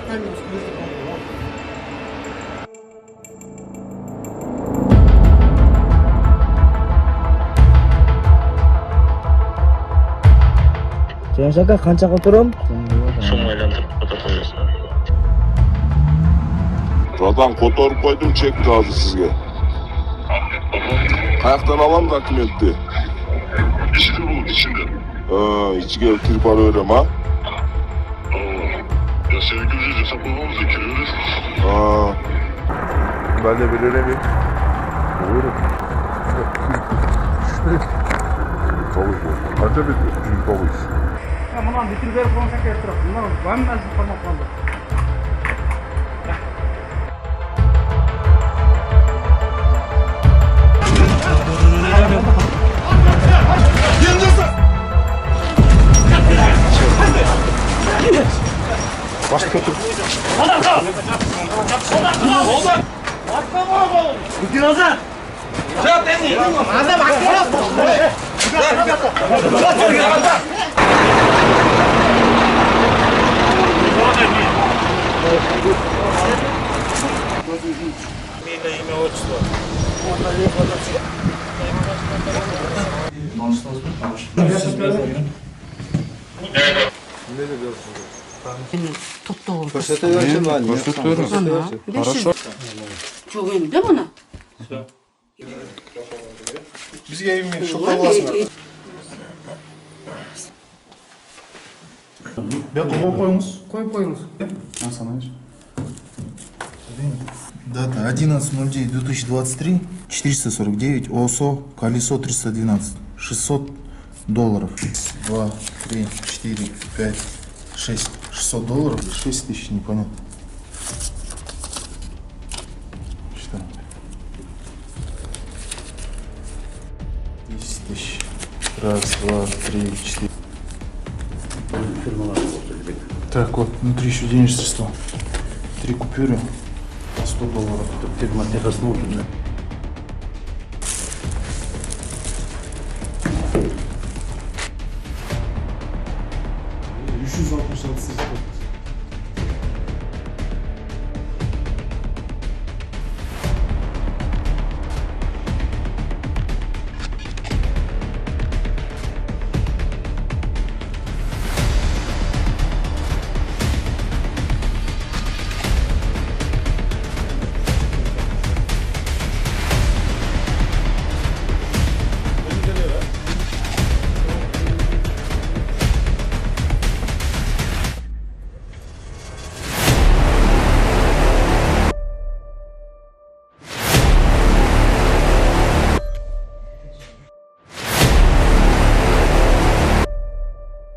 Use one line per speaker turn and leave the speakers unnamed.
Жеңіс ака, қанша отырам?
Соң айландырып қота қоясың.
Братан, которуп койдум чекти азыр сизге. Каяктан алам документти?
Ичинде болот, ичинде.
Ичиге кирип бара берем, а?
Я сеники уже жасап койгонбуз, кире бересиз.
Ben de belirleyeyim. Buyurun. Balık bu. Kaça bitti? Büyük balık.
Ya bundan bitir verip konuşak ettirip. Bundan ben nasıl parmak kaldı?
Başka kötü.
Имя, отчество.
Көрсөтө
Хорошо. Çok emin değil mi ona?
Бизге эми шоктоп аласыңар. Бияка коюп коюңуз.
Koyup koyunuz.
Дата 11.09.2023, 449, ОСО, колесо 312, $600. 2, 3, 4, 5, 6, $600, 6 тысяч, непонятно. Что? 10 тысяч. Раз, два, три, четыре. Так, вот, внутри еще денежные средства. 3 купюры по $100.
Фирма техосмотр, да?